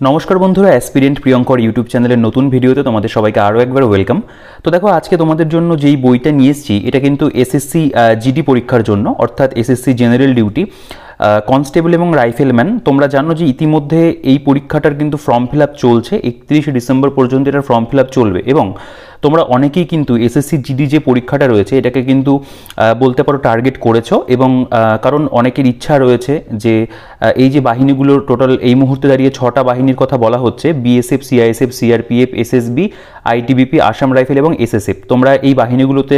নমস্কার বন্ধুরা, aspirant Priyankar YouTube চ্যানেলের নতুন ভিডিওতে তোমাদের সবাইকে আরও একবার ওয়েলকাম। তো দেখো, আজকে তোমাদের জন্য যেই বইটা নিয়ে এসেছি এটা কিন্তু এসএসসি জিডি পরীক্ষার জন্য, অর্থাৎ এসএসসি জেনারেল ডিউটি কনস্টেবল এবং রাইফেলম্যান। তোমরা জানো যে ইতিমধ্যে এই পরীক্ষাটার কিন্তু ফর্ম ফিল আপ চলছে, 31শে ডিসেম্বর পর্যন্ত এটার ফর্ম ফিল আপ চলবে। এবং তোমরা অনেকেই কিন্তু এসএসসি জিডি যে পরীক্ষাটা রয়েছে এটাকে কিন্তু বলতে পারো টার্গেট করেছো, এবং কারণ অনেকের ইচ্ছা রয়েছে যে এই যে বাহিনীগুলোর টোটাল এই মুহূর্তে দাঁড়িয়ে 6টা বাহিনীর কথা বলা হচ্ছে, BSF, CISF, CRPF, SSB, ITBP, Assam rifle এবং এসএসএফ। তোমরা এই বাহিনীগুলোতে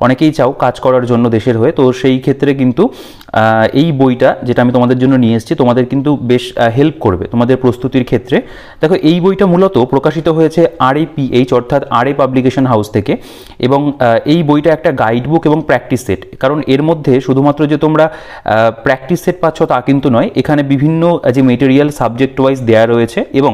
অনেকেই চাও কাজ করার জন্য দেশের হয়ে। তো সেই ক্ষেত্রে কিন্তু এই বইটা যেটা আমি তোমাদের জন্য নিয়ে এসেছি তোমাদের কিন্তু বেশ হেল্প করবে তোমাদের প্রস্তুতির ক্ষেত্রে। দেখো, এই বইটা মূলত প্রকাশিত হয়েছে RAPH অর্থাৎ RA পাবলিকেশন হাউস থেকে, এবং এই বইটা একটা গাইড বুক এবং প্র্যাকটিস সেট। কারণ এর মধ্যে শুধুমাত্র যে তোমরা প্র্যাকটিস সেট পাচ্ছ তা কিন্তু নয়, এখানে বিভিন্ন যে মেটেরিয়াল সাবজেক্ট ওয়াইজ দেওয়া রয়েছে, এবং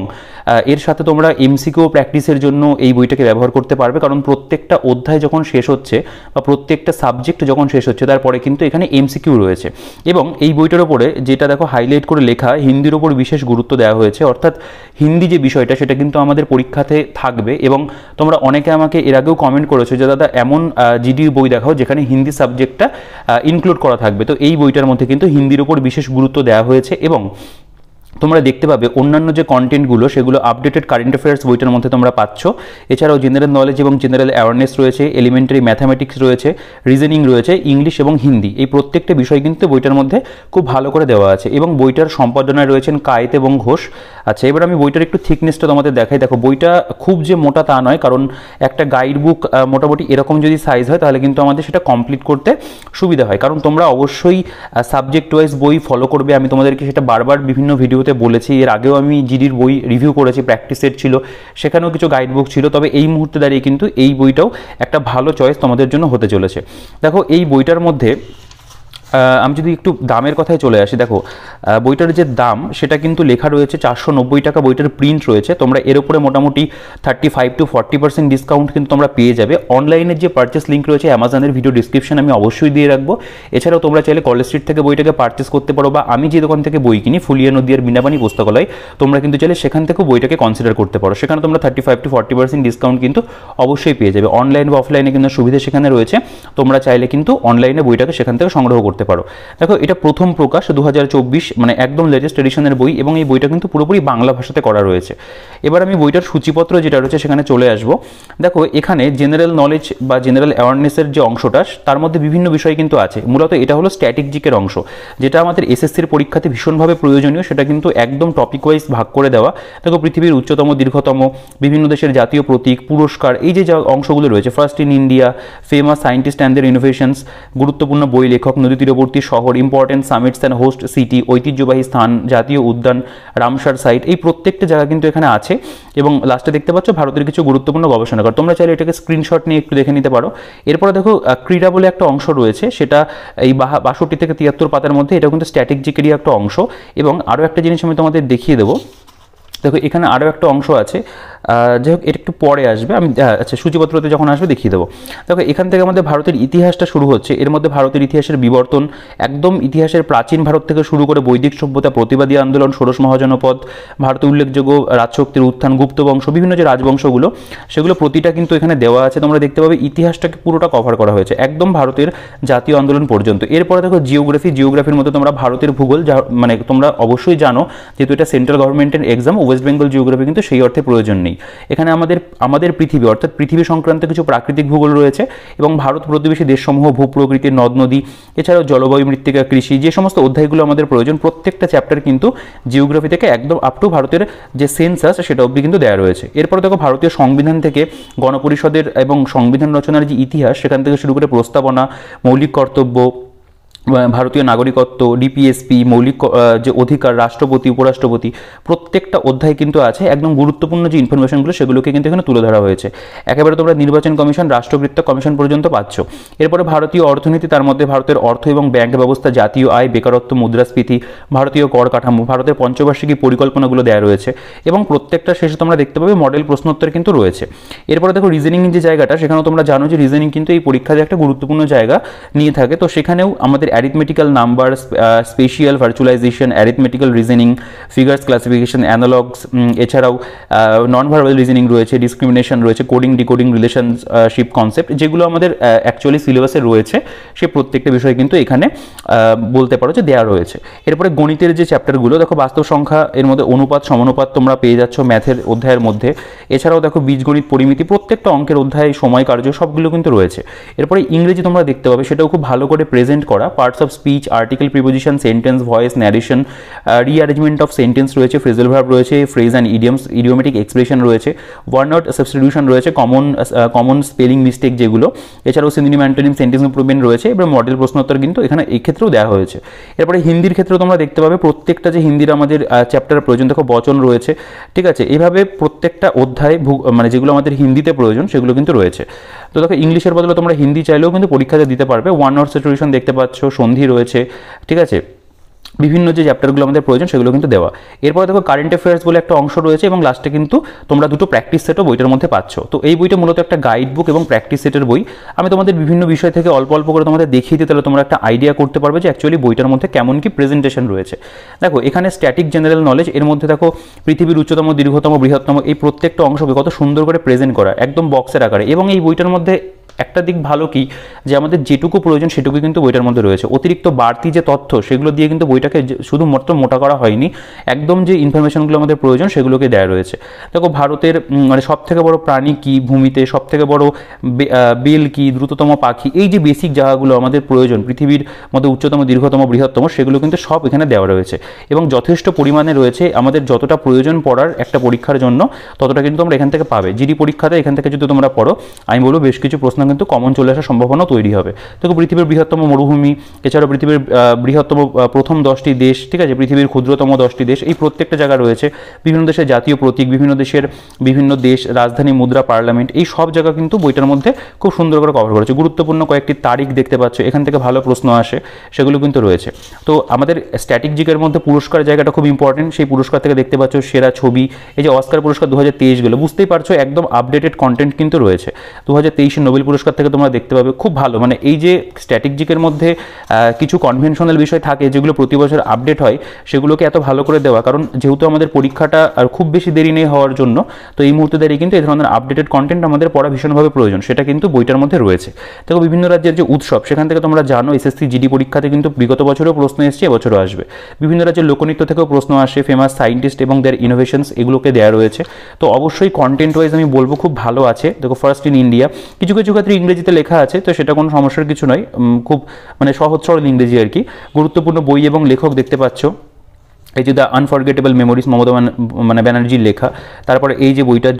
এর সাথে তোমরা এমসিকিউ প্র্যাকটিসের জন্য এই বইটাকে ব্যবহার করতে পারবে। কারণ প্রত্যেকটা অধ্যায় যখন শেষ হচ্ছে বা প্রত্যেকটা সাবজেক্ট যখন শেষ হচ্ছে তারপরে কিন্তু এখানে এমসিকিউ রয়েছে। এবং এই বইটার ওপরে যেটা দেখো হাইলাইট করে লেখা, হিন্দির ওপর বিশেষ গুরুত্ব দেওয়া হয়েছে, অর্থাৎ হিন্দি যে বিষয়টা সেটা কিন্তু আমাদের পরীক্ষাতে থাকবে। এবং তোমরা অনেকে আমাকে এর আগেও কমেন্ট করেছো যে দাদা এমন জিডির বই দেখাও যেখানে হিন্দি সাবজেক্টটা ইনক্লুড করা থাকবে। তো এই বইটার মধ্যে কিন্তু হিন্দির ওপর বিশেষ গুরুত্ব দেওয়া হয়েছে, এবং তোমরা দেখতে পাবে অন্যান্য যে কন্টেন্টগুলো সেগুলো আপডেটেড কারেন্ট অ্যাফেয়ার্স বইটার মধ্যে তোমরা পাচ্ছ। এছাড়াও জেনারেল নলেজ এবং জেনারেল অ্যাওয়ারনেস রয়েছে, এলিমেন্টারি ম্যাথামেটিক্স রয়েছে, রিজনিং রয়েছে, ইংলিশ এবং হিন্দি। এই প্রত্যেকটা বিষয় কিন্তু বইটার মধ্যে খুব ভালো করে দেওয়া আছে, এবং বইটার সম্পাদনায় রয়েছেন কায়েত এবং ঘোষ। আচ্ছা, এবার আমি বইটার একটু থিকনেসটা তোমাদের দেখাই। দেখো, বইটা খুব যে মোটা তা নয়, কারণ একটা গাইড বুক মোটামুটি এরকম যদি সাইজ হয় তাহলে কিন্তু আমাদের সেটা কমপ্লিট করতে সুবিধা হয়। কারণ তোমরা অবশ্যই সাবজেক্ট ওয়াইজ বই ফলো করবে, আমি তোমাদেরকে সেটা বারবার বিভিন্ন ভিডিওতে বলেছি। এর আগেও আমি জিডির বই রিভিউ করেছি, প্র্যাকটিস সেট ছিল, সেখানেও কিছু গাইড বুক ছিল। তবে এই মুহূর্তে দাঁড়িয়ে কিন্তু এই বইটাও একটা ভালো চয়েস তোমাদের জন্য হতে চলেছে। দেখো, এই বইটার মধ্যে আমি যদি একটু দামের কথায় চলে আসি, দেখো বইটার যে দাম সেটা কিন্তু লেখা রয়েছে 490 টাকা। বইটার প্রিন্ট রয়েছে, তোমরা এর উপরে মোটামুটি 35 to 40% ডিসকাউন্ট কিন্তু তোমরা পেয়ে যাবে। অনলাইনের যে পারচেস লিঙ্ক রয়েছে অ্যামাজনের ভিডিও ডিসক্রিপশন আমি অবশ্যই দিয়ে রাখবো। এছাড়াও তোমরা চাইলে কলেজ স্ট্রিট থেকে বইটাকে পারচেস করতে পারো, বা আমি যে দোকান থেকে বই কিনি ফুলিয়া নদীয়ার বিনাপানি পুস্তকালয়, তোমরা কিন্তু চাইলে সেখান থেকেও বইটাকে কনসিডার করতে পারো। সেখানে তোমরা 35 to 40% ডিসকাউন্ট কিন্তু অবশ্যই পেয়ে যাবে। অনলাইন বা অফলাইনে কিন্তু সুবিধা সেখানে রয়েছে, তোমরা চাইলে কিন্তু অনলাইনে বইটাকে সেখান থেকে সংগ্রহ করতে পারো। দেখো, এটা প্রথম প্রকাশ 2024, মানে একদম লেটেস্ট এডিশনের বই, এবং এই বইটা কিন্তু পুরোপুরি বাংলা ভাষাতে করা রয়েছে। এবার আমি বইটার সূচিপত্র যেটা রয়েছে সেখানে চলে আসবো। দেখো, এখানে জেনারেল নলেজ বা জেনারেল অ্যাওয়ারনেসের যে অংশটা তার মধ্যে বিভিন্ন বিষয় কিন্তু আছে। মূলত এটা হলো স্ট্র্যাটেজিকের অংশ, যেটা আমাদের এসএসসির পরীক্ষাতে ভীষণভাবে প্রয়োজনীয়। সেটা কিন্তু একদম টপিক ওয়াইজ ভাগ করে দেওয়া। দেখো, পৃথিবীর উচ্চতম, দীর্ঘতম, বিভিন্ন দেশের জাতীয় প্রতীক, পুরস্কার, এই যে অংশগুলো রয়েছে, first in India, famous scientist and their innovations, গুরুত্বপূর্ণ বই লেখক, নদী তীরবর্তী শহর, important summits and host city, ঐতিহ্যবাহী স্থান, জাতীয় উদ্যান, রামসার সাইট, এই প্রত্যেকটা জায়গা কিন্তু এখানে আছে। এবং লাস্টে দেখতে পাচ্ছ ভারতের কিছু গুরুত্বপূর্ণ গবেষণাগার। তোমরা চাইলে এটাকে স্ক্রিনশট নিয়ে একটু দেখে নিতে পারো। এরপরে দেখো, ক্রীড়া বলে একটা অংশ রয়েছে, সেটা এই 62 থেকে 73 পাতার মধ্যে, এটা কিন্তু স্ট্র্যাটেজিকেরই একটা অংশ। এবং আরও একটা জিনিস আমি তোমাদের দেখিয়ে দেবো। দেখো, এখানে আরও একটা অংশ আছে, যাই হোক এটা একটু পরে আসবে, আমি আচ্ছা সূচিপত্রতে যখন আসবে দেখিয়ে দেবো। দেখো, এখান থেকে আমাদের ভারতের ইতিহাসটা শুরু হচ্ছে। এর মধ্যে ভারতের ইতিহাসের বিবর্তন, একদম ইতিহাসের প্রাচীন ভারত থেকে শুরু করে বৈদিক সভ্যতা, প্রতিবাদী আন্দোলন, ষোড়শ মহাজনপদ, ভারতের উল্লেখযোগ্য রাজশক্তির উত্থান, গুপ্ত বংশ, বিভিন্ন যে রাজবংশগুলো সেগুলো প্রতিটা কিন্তু এখানে দেওয়া আছে। তোমরা দেখতে পাবে ইতিহাসটাকে পুরোটা কভার করা হয়েছে, একদম ভারতের জাতীয় আন্দোলন পর্যন্ত। এরপরে দেখো জিওগ্রাফির মধ্যে তোমরা ভারতের ভূগোল, যা মানে তোমরা অবশ্যই জানো যেহেতু এটা সেন্ট্রাল গভর্নমেন্টের এক্সাম, ওয়েস্ট বেঙ্গল জিওগ্রাফি কিন্তু সেই অর্থে প্রয়োজন নেই। এখানে আমাদের পৃথিবী অর্থাৎ পৃথিবী সংক্রান্ত কিছু প্রাকৃতিক ভূগোল রয়েছে, এবং ভারত প্রতিবেশী দেশসমূহ, ভূপ্রকৃতির, নদ নদী, এছাড়াও জলবায়ু, মৃত্তিকা, কৃষি, যে সমস্ত অধ্যায়গুলো আমাদের প্রয়োজন প্রত্যেকটা চ্যাপ্টার কিন্তু জিওগ্রাফি থেকে একদম আপ টু ভারতের যে সেন্সাস সেটা অবধি কিন্তু দেওয়া রয়েছে। এরপরে দেখো, ভারতীয় সংবিধান থেকে গণপরিষদের এবং সংবিধান রচনার যে ইতিহাস সেখান থেকে শুরু করে প্রস্তাবনা, মৌলিক কর্তব্য, ভারতীয় নাগরিকত্ব, ডিপিএসপি, মৌলিক যে অধিকার, রাষ্ট্রপতি, উপরাষ্ট্রপতি, প্রত্যেকটা অধ্যায় কিন্তু আছে। একদম গুরুত্বপূর্ণ যে ইনফরমেশনগুলো সেগুলোকে কিন্তু এখানে তুলে ধরা হয়েছে। একেবারে তোমরা নির্বাচন কমিশন, রাষ্ট্রবৃত্ত কমিশন পর্যন্ত পাচ্ছ। এরপরে ভারতীয় অর্থনীতি, তার মধ্যে ভারতের অর্থ এবং ব্যাংক ব্যবস্থা, জাতীয় আয়, বেকারত্ব, মুদ্রাস্ফীতি, ভারতীয় কর কাঠামো, ভারতের পঞ্চবার্ষিকী পরিকল্পনাগুলো দেওয়া রয়েছে, এবং প্রত্যেকটা শেষে তোমরা দেখতে পাবে মডেল প্রশ্নোত্তর কিন্তু রয়েছে। এরপরে দেখো, রিজনিং যে জায়গাটা, সেখানেও তোমরা জানো যে রিজনিং কিন্তু এই পরীক্ষাতে একটা গুরুত্বপূর্ণ জায়গা নিয়ে থাকে। তো সেখানেও আমাদের arithmetical number, spatial virtualization, arithmetical reasoning, figures classification, analogs, এছাড়াও নন ভার্বাল রিজনিং রয়েছে, ডিসক্রিমিনেশন রয়েছে, কোডিং ডিকোডিং রিলেশনশিপ কনসেপ্ট, যেগুলো আমাদের অ্যাকচুয়ালি সিলেবাসে রয়েছে সে প্রত্যেকটা বিষয় কিন্তু এখানে বলতে পারো যে দেওয়া রয়েছে। এরপরে গণিতের যে চ্যাপ্টারগুলো দেখো, বাস্তব সংখ্যা, এর মধ্যে অনুপাত সমানুপাত তোমরা পেয়ে যাচ্ছ ম্যাথের অধ্যায়ের মধ্যে। এছাড়াও দেখো বীজগণিত, পরিমিতি, প্রত্যেকটা অঙ্কের অধ্যায়, সময় কার্য সবগুলো কিন্তু রয়েছে। এরপরে ইংরেজি তোমরা দেখতে পাবে, সেটাও খুব ভালো করে প্রেজেন্ট করা, parts of speech, article, preposition, sentence, voice, narration, rearrangement of sentence রয়েছে, ফ্রেজাল ভার্ব রয়েছে, phrase and idioms, idiomatic expression রয়েছে, ওয়ার্ড নট সাবস্টিটিউশন রয়েছে, কমন স্পেলিং মিস্টেক যেগুলো, এছাড়াও সিনোনিম, অ্যান্টোনিম, সেন্টেন্স ইমপ্রুভমেন্ট রয়েছে। এবার মডেল প্রশ্নোত্তর কিন্তু এখানে এই ক্ষেত্রেও দেওয়া হয়েছে। এরপরে হিন্দির ক্ষেত্রেও তোমরা দেখতে পাবে প্রত্যেকটা যে হিন্দির আমাদের চ্যাপ্টার প্রয়োজন, দেখো বচন রয়েছে, ঠিক আছে, এইভাবে প্রত্যেকটা অধ্যায় মানে যেগুলো আমাদের হিন্দিতে প্রয়োজন সেগুলো কিন্তু রয়েছে। তো দেখো ইংলিশের বদলে তোমরা হিন্দি চাইলেও কিন্তু পরীক্ষাতে দিতে পারবে। ওয়ান ওয়ার্ড সাবস্টিটিউশন দেখতে পাচ্ছ, সন্ধি রয়েছে, ঠিক আছে, বিভিন্ন যে চ্যাপ্টারগুলো আমাদের প্রয়োজন সেগুলো কিন্তু দেওয়া। এরপরে দেখো কারেন্ট অ্যাফেয়ার্স বলে একটা অংশ রয়েছে এবং লাস্টে কিন্তু তোমরা দুটো প্র্যাকটিস সেটও বইটার মধ্যে পাচ্ছ। তো এই বইটা মূলত একটা গাইড বুক এবং প্র্যাকটিস সেটের বই। আমি তোমাদের বিভিন্ন বিষয় থেকে অল্প অল্প করে তোমাদের দেখিয়ে দিই, তাহলে তোমরা একটা আইডিয়া করতে পারবে যে অ্যাকচুয়ালি বইটার মধ্যে কেমন কি প্রেজেন্টেশন রয়েছে। দেখো এখানে স্ট্যাটিক জেনারেল নলেজ, এর মধ্যে দেখো পৃথিবীর উচ্চতম, দীর্ঘতম, বৃহত্তম, এই প্রত্যেকটা অংশকে কত সুন্দর করে প্রেজেন্ট করা একদম বক্সের আকারে। এবং এই বইটার মধ্যে একটা দিক ভালো কি, যে আমাদের যেটুকু প্রয়োজন সেটুকু কিন্তু বইটার মধ্যে রয়েছে। অতিরিক্ত বাড়তি যে তথ্য সেগুলো দিয়ে কিন্তু বইটাকে শুধুমাত্র মোটা করা হয়নি, একদম যে ইনফরমেশনগুলো আমাদের প্রয়োজন সেগুলোকে দেওয়া রয়েছে। দেখো ভারতের মানে সবথেকে বড় প্রাণী কি ভূমিতে, সবথেকে বড় বেল কি, দ্রুততম পাখি, এই যে বেসিক জায়গাগুলো আমাদের প্রয়োজন পৃথিবীর মধ্যে উচ্চতম, দীর্ঘতম, বৃহত্তম, সেগুলো কিন্তু সব এখানে দেওয়া রয়েছে এবং যথেষ্ট পরিমাণে রয়েছে। আমাদের যতটা প্রয়োজন পড়ার একটা পরীক্ষার জন্য ততটা কিন্তু তোমরা এখান থেকে পাবে। জিডি পরীক্ষাতে এখান থেকে যদি তোমরা পড়ো, আমি বলবো বেশ কিছু প্রশ্ন কিন্তু কমন চলে আসার সম্ভাবনা তৈরি হবে। দেখো পৃথিবীর বৃহত্তম মরুভূমি, এছাড়াও পৃথিবীর বৃহত্তম প্রথম 10টি দেশ, ঠিক আছে, পৃথিবীর ক্ষুদ্রতম 10টি দেশ, এই প্রত্যেকটা জায়গা রয়েছে। বিভিন্ন দেশের জাতীয় প্রতীক, বিভিন্ন দেশের বিভিন্ন দেশ, রাজধানী, মুদ্রা, পার্লামেন্ট, এই সব জায়গা কিন্তু বইটার মধ্যে খুব সুন্দর করে কভার করেছে। গুরুত্বপূর্ণ কয়েকটি তারিখ দেখতে পাচ্ছ, এখান থেকে ভালো প্রশ্ন আসে, সেগুলো কিন্তু রয়েছে। তো আমাদের স্ট্যাটিক জিকের মধ্যে পুরস্কার জায়গাটা খুব ইম্পর্টেন্ট। সেই পুরস্কার থেকে দেখতে পাচ্ছ সেরা ছবি, এই যে অস্কার পুরস্কার 2023 গেলো, বুঝতেই পারছো একদম আপডেটেড কন্টেন্ট কিন্তু রয়েছে। 2023 নোবেল পুরস্কার থেকে তোমরা দেখতে পাবে খুব ভালো, মানে এই যে স্ট্যাটিক জিকের মধ্যে কিছু কনভেনশনাল বিষয় থাকে যেগুলো প্রতি বছর আপডেট হয়, সেগুলোকে এত ভালো করে দেওয়া, কারণ যেহেতু আমাদের পরীক্ষাটা আর খুব বেশি দেরি নেই হওয়ার জন্য, তো এই মুহূর্তে দাঁড়িয়ে কিন্তু এই ধরনের আপডেটেড কন্টেন্ট আমাদের পড়া ভীষণভাবে প্রয়োজন, সেটা কিন্তু বইটার মধ্যে রয়েছে। দেখো বিভিন্ন রাজ্যের যে উৎসব, সেখান থেকে তোমরা জানো এসএসসি জিডি পরীক্ষাতে কিন্তু বিগত বছরেও প্রশ্ন এসেছে, এবছরও আসবে। বিভিন্ন রাজ্যের লোকনৃত্য থেকেও প্রশ্ন আসে, ফেমাস সায়েন্টিস্ট এবং দেয়ার ইনোভেশনস, এগুলোকে দেওয়া রয়েছে। তো অবশ্যই কন্টেন্ট ওয়াইজ আমি বলবো খুব ভালো আছে। দেখো ফার্স্ট ইন ইন্ডিয়া, কিছু কিছু ক্ষেত্রে ইংরেজিতে লেখা আছে, তো সেটা কোনো সমস্যার কিছু নয়, খুব মানে সহজ সরল ইংরেজি আর কি। গুরুত্বপূর্ণ বই এবং লেখক দেখতে পাচ্ছ, এই যে দ্য আনফরগেটেবল মেমোরিজ, মমতা ব্যানার্জির লেখা। তারপরে এই যে বইটা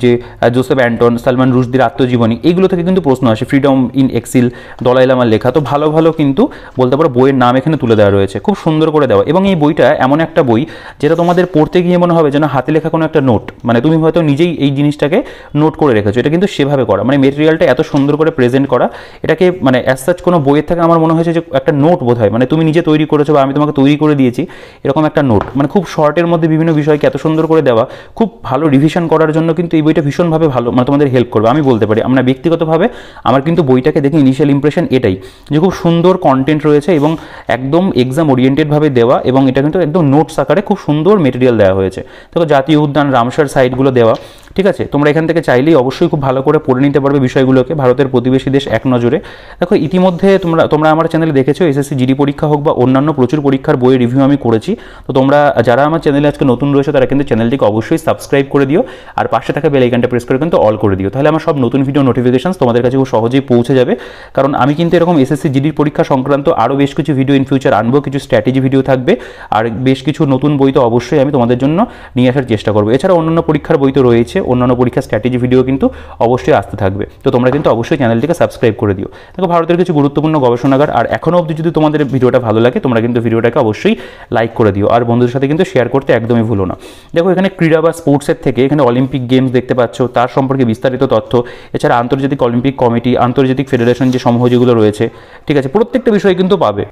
যে জোসেফ অ্যান্টন, সালমান রুশদির আত্মজীবনী, এইগুলো থেকে কিন্তু প্রশ্ন আসে। ফ্রিডম ইন এক্সিল, দলাই লামার লেখা। তো ভালো ভালো কিন্তু বলতে পারো বইয়ের নাম এখানে তুলে দেওয়া রয়েছে, খুব সুন্দর করে দেওয়া। এবং এই বইটা এমন একটা বই যেটা তোমাদের পড়তে গিয়ে মনে হবে যেন হাতে লেখা কোনো একটা নোট, মানে তুমি হয়তো নিজেই এই জিনিসটাকে নোট করে রেখেছো। এটা কিন্তু সেভাবে করা, মানে মেটেরিয়ালটা এত সুন্দর করে প্রেজেন্ট করা, এটাকে মানে অ্যাজ সাচ কোনো বইয়ের থেকে আমার মনে হয়েছে যে একটা নোট বোধ হয়, মানে তুমি নিজে তৈরি করেছো বা আমি তোমাকে তৈরি করে দিয়েছি, এরকম একটা নোট, মানে খুব শর্টের মধ্যে বিভিন্ন বিষয়কে এত সুন্দর করে দেওয়া, খুব ভালো রিভিশন করার জন্য কিন্তু এই বইটা ভীষণভাবে ভালো, মানে তোমাদের হেল্প করবে আমি বলতে পারি। আমরা ব্যক্তিগতভাবে আমার কিন্তু বইটাকে দেখে ইনিশিয়াল ইমপ্রেশন এটাই, যে খুব সুন্দর কন্টেন্ট রয়েছে এবং একদম এক্সাম ওরিয়েন্টেডভাবে দেওয়া, এবং এটা কিন্তু একদম নোটস আকারে খুব সুন্দর মেটেরিয়াল দেওয়া হয়েছে। দেখো জাতীয় উদ্যান, রামসার সাইটগুলো দেওয়া, ঠিক আছে। তোমরা এখান থেকে চাইলেই অবশ্যই খুব ভালো করে পড়ে নিতে পারবে বিষয়গুলোকে, ভারতের প্রতিবেশী দেশ এক নজরে। দেখো ইতিমধ্যে তোমরা আমার চ্যানেলে দেখেছো এসএসসি জিডি পরীক্ষা হোক বা অন্যান্য প্রচুর পরীক্ষার বইয়ের রিভিউ আমি করেছি। তো তোমরা যারা আমার চ্যানেলে আজকে নতুন রয়েছে তারা কিন্তু চ্যানেলটিকে অবশ্যই সাবস্ক্রাইব করে দিও, আর পাশে থাকা বেল আইকনটা প্রেস করে কিন্তু অল করে দিও, তাহলে আমার সব নতুন ভিডিও নোটিফিকেশনস তোমাদের কাছে খুব সহজেই পৌঁছে যাবে। কারণ আমি কিন্তু এরকম এসএসসি জিডির পরীক্ষা সংক্রান্ত আরও বেশ কিছু ভিডিও ইন ফিউচার আনবো, কিছু স্ট্র্যাটেজি ভিডিও থাকবে, আর বেশ কিছু নতুন বই তো অবশ্যই আমি তোমাদের জন্য নিয়ে আসার চেষ্টা করবো। এছাড়া অন্যান্য পরীক্ষার বই তো রয়েছে, অন্যান্য পরীক্ষার স্ট্র্যাটেজি ভিডিও কিন্তু অবশ্যই আসতে থাকবে। তো তোমরা কিন্তু অবশ্যই চ্যানেলটিকে সাবস্ক্রাইব করে দিও। দেখো ভারতের কিছু গুরুত্বপূর্ণ গবেষণাগার, আর এখনও অবধি যদি তোমাদের ভিডিওটা ভালো লাগে তোমরা কিন্তু ভিডিওটাকে অবশ্যই লাইক করে দিও, আর বন্ধুদের সাথে কিন্তু শেয়ার করতে একদমই ভুলো না। দেখো এখানে ক্রীড়া বা স্পোর্টসের থেকে এখানে অলিম্পিক গেমস দেখতে পাচ্ছ, তার সম্পর্কে বিস্তারিত তথ্য, এছাড়া আন্তর্জাতিক অলিম্পিক কমিটি, আন্তর্জাতিক ফেডারেশন যে সমূহ যেগুলো রয়েছে, ঠিক আছে, প্রত্যেকটা বিষয় কিন্তু পাবে।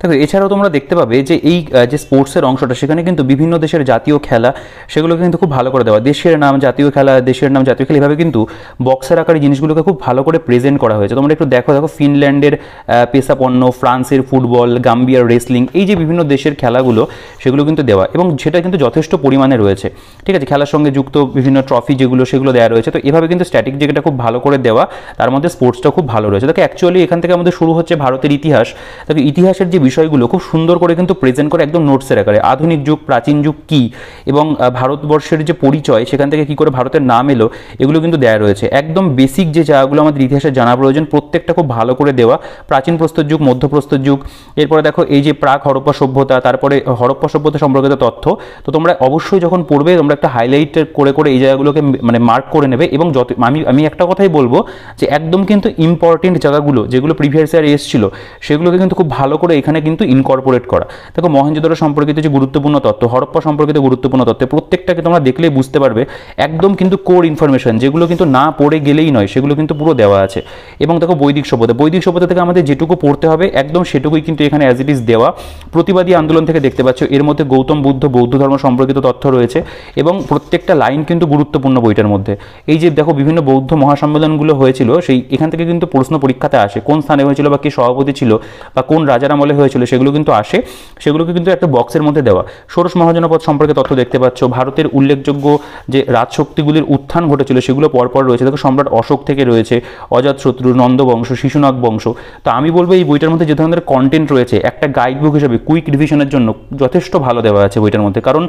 দেখো এছাড়াও তোমরা দেখতে পাবে যে এই যে স্পোর্টসের অংশটা, সেখানে কিন্তু বিভিন্ন দেশের জাতীয় খেলা সেগুলো কিন্তু খুব ভালো করে দেওয়া, দেশের নাম, জাতীয় জাতীয় খেলা, দেশের নাম জাতীয় খেলা, এভাবে কিন্তু বক্সের আকারে জিনিসগুলোকে খুব ভালো করে প্রেজেন্ট করা হয়েছে। তোমরা একটু দেখো ফিনল্যান্ডের পেশাপন্ন, ফ্রান্সের ফুটবল, গাম্বিয়ার রেসলিং, এই যে বিভিন্ন দেশের খেলাগুলো সেগুলো কিন্তু দেওয়া, এবং সেটা কিন্তু যথেষ্ট পরিমাণে রয়েছে। ঠিক আছে, খেলার সঙ্গে যুক্ত বিভিন্ন ট্রফি যেগুলো সেগুলো দেওয়া রয়েছে। তো এভাবে কিন্তু স্ট্যাটিক জায়গাটা খুব ভালো করে দেওয়া, তার মধ্যে স্পোর্টসটা খুব ভালো রয়েছে। দেখো অ্যাকচুয়ালি এখান থেকে আমাদের শুরু হচ্ছে ভারতের ইতিহাস। দেখো ইতিহাসের যে বিষয়গুলো খুব সুন্দর করে কিন্তু প্রেজেন্ট করে একদম নোটসের আকারে, আধুনিক যুগ, প্রাচীন যুগ কী, এবং ভারতবর্ষের যে পরিচয়, সেখান থেকে কী করে ভারতের নাম এলো, এগুলো কিন্তু দেওয়া রয়েছে। একদম বেসিক যে জায়গাগুলো আমাদের ইতিহাসে জানা প্রয়োজন প্রত্যেকটা খুব ভালো করে দেওয়া। প্রাচীন প্রস্তর যুগ, মধ্যপ্রস্তর যুগ, এরপরে দেখো এই যে প্রাক হরপ্পা সভ্যতা, তারপরে হরপ্পা সভ্যতা সম্পর্কিত তথ্য। তো তোমরা অবশ্যই যখন পড়বে তোমরা একটা হাইলাইট করে করে এই জায়গাগুলোকে মানে মার্ক করে নেবে, এবং যত আমি একটা কথাই বলবো যে একদম কিন্তু ইম্পর্টেন্ট জায়গাগুলো যেগুলো প্রিভিয়াস ইয়ার এসেছিল সেগুলোকে কিন্তু খুব ভালো করে এখানে কিন্তু ইনকর্পোরেট করা। দেখো মহেঞ্জোদারো সম্পর্কিত যে গুরুত্বপূর্ণ তথ্য, হরপ্পা সম্পর্কিত গুরুত্বপূর্ণ তথ্য, প্রত্যেকটাকে তোমরা দেখলেই বুঝতে পারবে একদম কিন্তু কোর ইনফরমেশন, যেগুলো কিন্তু না পড়ে গেলেই নয়, সেগুলো কিন্তু পুরো দেওয়া আছে। এবং দেখো বৈদিক সভ্যতা থেকে আমাদের যেটুকু পড়তে হবে একদম সেটুকুই কিন্তু এখানে অ্যাজ ইট ইজ দেওয়া। প্রতিবাদী আন্দোলন থেকে দেখতে পাচ্ছ এর মধ্যে গৌতম বুদ্ধ, বৌদ্ধ ধর্ম সম্পর্কিত তথ্য রয়েছে, এবং প্রত্যেকটা লাইন কিন্তু গুরুত্বপূর্ণ বইটার মধ্যে। এই যে দেখো বিভিন্ন বৌদ্ধ মহাসম্মেলনগুলো হয়েছিল, সেই এখান থেকে কিন্তু প্রশ্ন পরীক্ষাতে আসে, কোন স্থানে হয়েছিল বা কে সভাপতি ছিল বা কোন রাজার আমলে হয়েছিল, সেগুলো কিন্তু আসে, সেগুলোকে কিন্তু একটা বক্সের মধ্যে দেওয়া। ষোড়শ মহাজনপদ সম্পর্কে তথ্য দেখতে পাচ্ছ, ভারতের উল্লেখযোগ্য যে রাজশক্তিগুলির উত্থান ঘটেছিল সেগুলো পরপর রয়েছে। দেখো সম্রাট অশোক থেকে রয়েছে, অজাতশত্রু, নন্দবংশ, শিশুনাগ বংশ। তো আমি বলবো এই বইটার মধ্যে যে ধরনের কন্টেন্ট রয়েছে একটা গাইড বুক হিসেবে কুইক রিভিশনের জন্য যথেষ্ট ভালো দেওয়া আছে বইটার মধ্যে। কারণ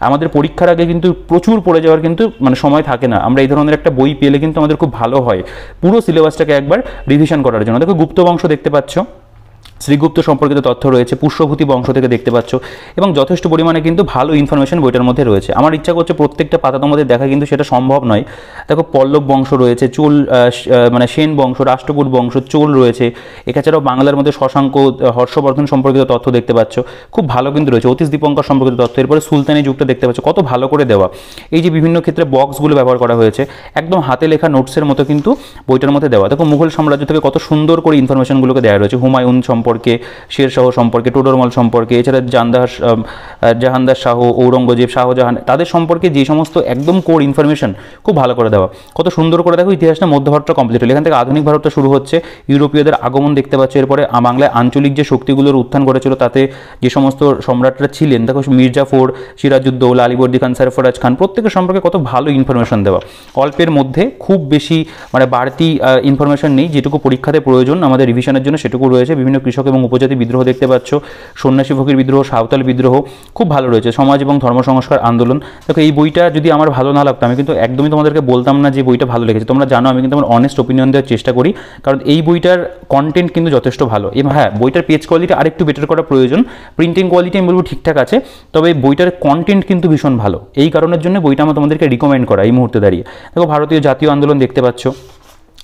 আমাদের পরীক্ষার আগে কিন্তু প্রচুর পড়ে যাওয়ার কিন্তু মানে সময় থাকে না, আমরা এই ধরনের একটা বই পেলে কিন্তু আমাদের খুব ভালো হয় পুরো সিলেবাসটাকে একবার রিভিশন করার জন্য। দেখো গুপ্ত বংশ দেখতে পাচ্ছ, শ্রীগুপ্ত সম্পর্কিত তথ্য রয়েছে, পুষ্যভূতি বংশ থেকে দেখতে পাচ্ছ, এবং যথেষ্ট পরিমাণে কিন্তু ভালো ইনফরমেশন বইটার মধ্যে রয়েছে। আমার ইচ্ছা করছে প্রত্যেকটা পাতা তোমাদের দেখা, কিন্তু সেটা সম্ভব নয়। দেখো পল্লব বংশ রয়েছে, চোল মানে সেন বংশ, রাষ্ট্রকূট বংশ, চোল রয়েছে। এছাড়াও বাংলার মধ্যে শশাঙ্ক, হর্ষবর্ধন সম্পর্কিত তথ্য দেখতে পাচ্ছ, খুব ভালো কিন্তু রয়েছে। অতীশ দীপঙ্কর সম্পর্কিত তথ্য, এরপরে সুলতানি যুগটা দেখতে পাচ্ছ, কত ভালো করে দেওয়া। এই যে বিভিন্ন ক্ষেত্রে বক্সগুলো ব্যবহার করা হয়েছে, একদম হাতে লেখা নোটসের মতো কিন্তু বইটার মধ্যে দেওয়া। দেখো মুঘল সাম্রাজ্য থেকে কত সুন্দর করে ইনফরমেশনগুলোকে দেওয়া রয়েছে, হুমায়ুন সম্পর্কে, শেরশাহ সম্পর্কে, টোডরমল সম্পর্কে, এছাড়া জাহানদার শাহ, ঔরঙ্গজেব, শাহজাহান, তাদের সম্পর্কে যে সমস্ত একদম কোর ইনফরমেশন খুব ভালো করে দেওয়া। কত সুন্দর করে দেখো ইতিহাসটা মধ্য ভারতটা কমপ্লিট হলো, এখান থেকে আধুনিক ভারতটা শুরু হচ্ছে, ইউরোপীয়দের আগমন দেখতে পাচ্ছ। এরপরে বাংলায় আঞ্চলিক যে শক্তিগুলোর উত্থান ঘটেছিল তাতে যে সমস্ত সম্রাটরা ছিলেন, দেখো মির্জাফর, সিরাজউদ্দৌলা, আলীবর্দী খান, সরফরাজ খান, প্রত্যেকের সম্পর্কে কত ভালো ইনফরমেশন দেওয়া। অল্পের মধ্যে খুব বেশি মানে বাড়তি ইনফরমেশন নেই, যেটুকু পরীক্ষাতে প্রয়োজন আমাদের রিভিশনের জন্য সেটুকু রয়েছে। বিভিন্ন কৃষক এবং উপজাতি বিদ্রোহ দেখতে পাচ্ছ, সন্ন্যাসী ফকির বিদ্রোহ, সাঁওতাল বিদ্রোহ, খুব ভালো রয়েছে। সমাজ এবং ধর্ম সংস্কার আন্দোলন। দেখো এই বইটা যদি আমার ভালো না লাগতো আমি কিন্তু একদমই তোমাদেরকে বলতাম না যে বইটা ভালো লেগেছে। তোমরা জানো আমি কিন্তু আমার অনেস্ট ওপিনিয়ন দেওয়ার চেষ্টা করি, কারণ এই বইটার কন্টেন্ট কিন্তু যথেষ্ট ভালো। এবং হ্যাঁ, বইটার পেজ কোয়ালিটি আরেকটু বেটার করা প্রয়োজন, প্রিন্টিং কোয়ালিটি আমি বলবো ঠিকঠাক আছে, তবে বইটার কন্টেন্ট কিন্তু ভীষণ ভালো। এই কারণের জন্য বইটা আমার তোমাদেরকে রিকমেন্ড করা এই মুহূর্তে দাঁড়িয়ে। দেখো ভারতীয় জাতীয় আন্দোলন দেখতে পাচ্ছ,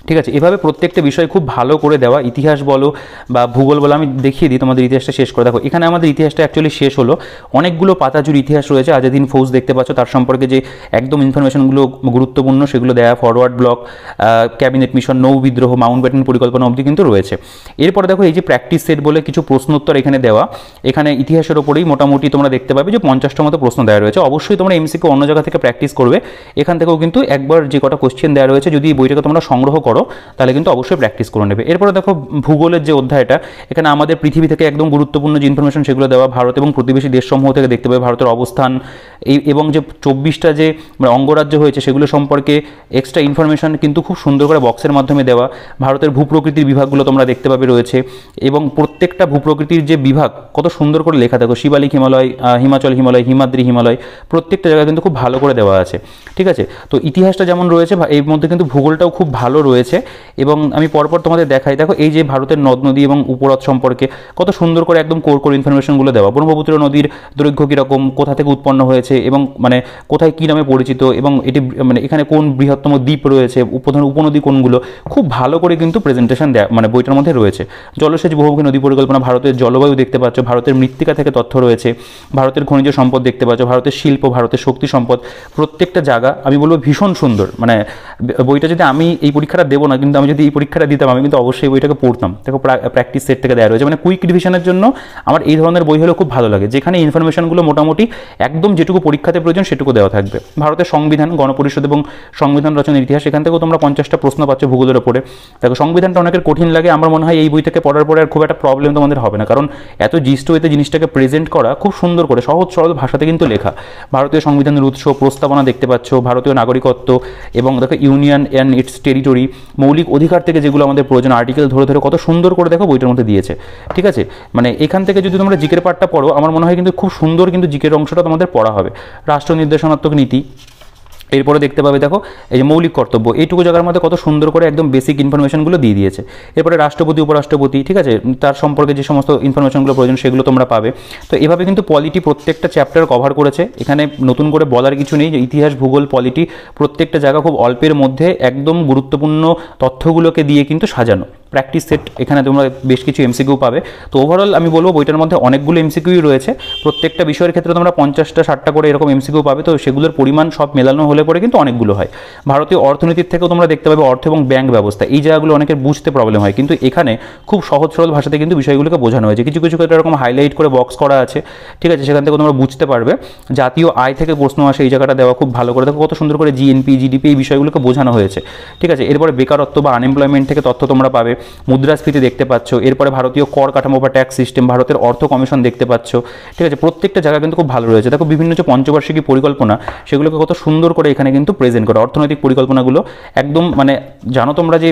ঠিক আছে। এভাবে প্রত্যেকটা বিষয় খুব ভালো করে দেওয়া। ইতিহাস বলো বা ভূগোল বলো, আমি দেখিয়ে দিই তোমাদের ইতিহাসটা শেষ করে। দেখো এখানে আমাদের ইতিহাসটা অ্যাকচুয়ালি শেষ হলো, অনেকগুলো পাতা জুড়ে ইতিহাস রয়েছে। আজাদিন ফৌজ দেখতে পাচ্ছ, তার সম্পর্কে যে একদম ইনফরমেশনগুলো গুরুত্বপূর্ণ সেগুলো দেওয়া, ফরওয়ার্ড ব্লক, ক্যাবিনেট মিশন, নৌ বিদ্রোহ, মাউন্ট ব্যাটেন পরিকল্পনা অবধি কিন্তু রয়েছে। এরপরে দেখো এই যে প্র্যাকটিস সেট বলে কিছু প্রশ্নোত্তর এখানে দেওয়া, এখানে ইতিহাসের ওপরেই মোটামুটি তোমরা দেখতে পাবে যে 50টা মতো প্রশ্ন দেওয়া রয়েছে। অবশ্যই তোমরা এমসিকিউ অন্য জায়গা থেকে প্র্যাকটিস করবে, এখান থেকেও কিন্তু একবার যে কটা কোশ্চেন দেওয়া রয়েছে যদি এই বইটাকে তোমরা সংগ্রহ করো তাহলে কিন্তু অবশ্যই প্র্যাকটিস করে নেবে। এরপরে দেখো ভূগোলের যে অধ্যায়টা, এখানে আমাদের পৃথিবী থেকে একদম গুরুত্বপূর্ণ যে ইনফরমেশন সেগুলো দেওয়া, ভারত এবং প্রতিবেশী দেশসমূহ থেকে দেখতে পাবে ভারতের অবস্থান, এবং যে 24টা যে অঙ্গরাজ্য হয়েছে সেগুলো সম্পর্কে এক্সট্রা ইনফরমেশন কিন্তু খুব সুন্দর করে বক্সের মাধ্যমে দেওয়া। ভারতের ভূপ্রকৃতির বিভাগগুলো তোমরা দেখতে পাবে রয়েছে, এবং প্রত্যেকটা ভূপ্রকৃতির যে বিভাগ কত সুন্দর করে লেখা। দেখো শিবালিক হিমালয়, হিমাচল হিমালয়, হিমাদ্রি হিমালয়, প্রত্যেকটা জায়গায় কিন্তু খুব ভালো করে দেওয়া আছে, ঠিক আছে। তো ইতিহাসটা যেমন রয়েছে এর মধ্যে কিন্তু ভূগোলটাও খুব ভালো রয়েছে। এবং আমি পরপর তোমাদের দেখাই, দেখো এই যে ভারতের নদ নদী এবং উপহ্রদ সম্পর্কে কত সুন্দর করে একদম কোর কোর ইনফরমেশনগুলো দেওয়া। ব্রহ্মপুত্র নদীর দৈর্ঘ্য কীরকম, কোথা থেকে উৎপন্ন হয়েছে, এবং মানে কোথায় কী নামে পরিচিত, এবং এটি মানে এখানে কোন বৃহত্তম দ্বীপ রয়েছে, প্রধান উপনদী কোনগুলো, খুব ভালো করে কিন্তু প্রেজেন্টেশন দেওয়া মানে বইটার মধ্যে রয়েছে। জলসেচ, বহুমুখী নদী পরিকল্পনা, ভারতের জলবায়ু দেখতে পাচ্ছ, ভারতের মৃত্তিকা থেকে তথ্য রয়েছে, ভারতের খনিজ সম্পদ দেখতে পাচ্ছ, ভারতের শিল্প, ভারতের শক্তি সম্পদ, প্রত্যেকটা জায়গা আমি বলবো ভীষণ সুন্দর। মানে বইটা যদি আমি এই পরীক্ষাটা দেবো না, কিন্তু আমি যদি এই পরীক্ষাটা দিতাম আমি কিন্তু অবশ্যই বইটাকে পড়তাম। দেখো প্র্যাকটিস সেট থেকে দেওয়া রয়েছে, মানে কুইক রিভিশনের জন্য আমার এই ধরনের বই হলে খুব ভালো লাগে, যেখানে ইনফরমেশনগুলো মোটামুটি একদম যেটুকু পরীক্ষাতে প্রয়োজন সেটুকু দেওয়া থাকবে। ভারতের সংবিধান, গণপরিষদ এবং সংবিধান রচনার ইতিহাস, এখান থেকেও তোমরা 50টা প্রশ্ন পাচ্ছ ভূগোলের ওপরে। দেখো সংবিধানটা অনেকের কঠিন লাগে, আমার মনে হয় এই বই থেকে পড়ার পরে আর খুব একটা প্রবলেম তোমাদের হবে না, কারণ এত জিষ্ট ওয়েতে জিনিসটাকে প্রেজেন্ট করা খুব সুন্দর করে সহজ সরল ভাষাতে কিন্তু লেখা। ভারতীয় সংবিধানের উৎস, প্রস্তাবনা দেখতে পাচ্ছ, ভারতীয় নাগরিকত্ব এবং দেখো ইউনিয়ন অ্যান্ড ইটস টেরিটরি, মৌলিক অধিকার থেকে যেগুলো আমাদের প্রয়োজন আর্টিকেল ধরে ধরে কত সুন্দর করে দেখো বইটার মধ্যে দিয়েছে। ঠিক আছে, মানে এখান থেকে যদি তোমরা জিকের পার্টটা পড়ো আমার মনে হয় কিন্তু খুব সুন্দর কিন্তু জিকের অংশটা তোমাদের পড়া হবে। রাষ্ট্র নির্দেশনাত্মক নীতি, এরপরে দেখতে পাবে দেখো এই যে মৌলিক কর্তব্য, এইটুকু জায়গার মধ্যে কত সুন্দর করে একদম বেসিক ইনফরমেশনগুলো দিয়ে দিয়েছে। এরপরে রাষ্ট্রপতি উপরাষ্ট্রপতি, ঠিক আছে, তার সম্পর্কে যে সমস্ত ইনফরমেশনগুলো প্রয়োজন সেগুলো তোমরা পাবে। তো এভাবে কিন্তু পলিটি প্রত্যেকটা চ্যাপ্টার কভার করেছে, এখানে নতুন করে বলার কিছু নেই যে ইতিহাস ভূগোল পলিটি প্রত্যেকটা জায়গা খুব অল্পের মধ্যে একদম গুরুত্বপূর্ণ তথ্যগুলোকে দিয়ে কিন্তু সাজানো। প্র্যাকটিস সেট, এখানে তোমরা বেশ কিছু এমসিকিউ পাবে। তো ওভারঅল আমি বলবো বইটার মধ্যে অনেকগুলো এমসিকিউ রয়েছে, প্রত্যেকটা বিষয়ের ক্ষেত্রে তোমরা 50টা 60টা করে এরকম এমসিকিউ পাবে। তো সেগুলোর পরিমাণ সব মেলানো হলে পরে কিন্তু অনেকগুলো হয়। ভারতীয় অর্থনীতির থেকেও তোমরা দেখতে পাবে অর্থ এবং ব্যাংক ব্যবস্থা, এই জায়গাগুলো অনেকের বুঝতে প্রবলেম হয়, কিন্তু এখানে খুব সহজ সরল ভাষাতে কিন্তু বিষয়গুলোকে বোঝানো হয়েছে। কিছু কিছু ক্ষেত্রে এরকম হাইলাইট করে বক্স করা আছে, ঠিক আছে, সেখান থেকে তোমরা বুঝতে পারবে। জাতীয় আয় থেকে প্রশ্ন আসে, এই জায়গাটা দেওয়া খুব ভালো করে, দেখো কত সুন্দর করে জিএনপি জিডিপি এই বিষয়গুলোকে বোঝানো হয়েছে। ঠিক আছে, এরপরে বেকারত্ব বা আনএমপ্লয়মেন্ট থেকে তথ্য তোমরা পাবে, মুদ্রাস্ফীতি দেখতে পাচ্ছ, এরপরে ভারতীয় কর কাঠামো বা ট্যাক্স সিস্টেম, ভারতের অর্থ কমিশন দেখতে পাচ্ছ। ঠিক আছে, প্রত্যেকটা জায়গা কিন্তু খুব ভালো রয়েছে। দেখো বিভিন্ন যে পঞ্চবার্ষিকী পরিকল্পনা সেগুলোকে কত সুন্দর করে এখানে কিন্তু প্রেজেন্ট করা, অর্থনৈতিক পরিকল্পনাগুলো একদম, মানে জানো তোমরা যে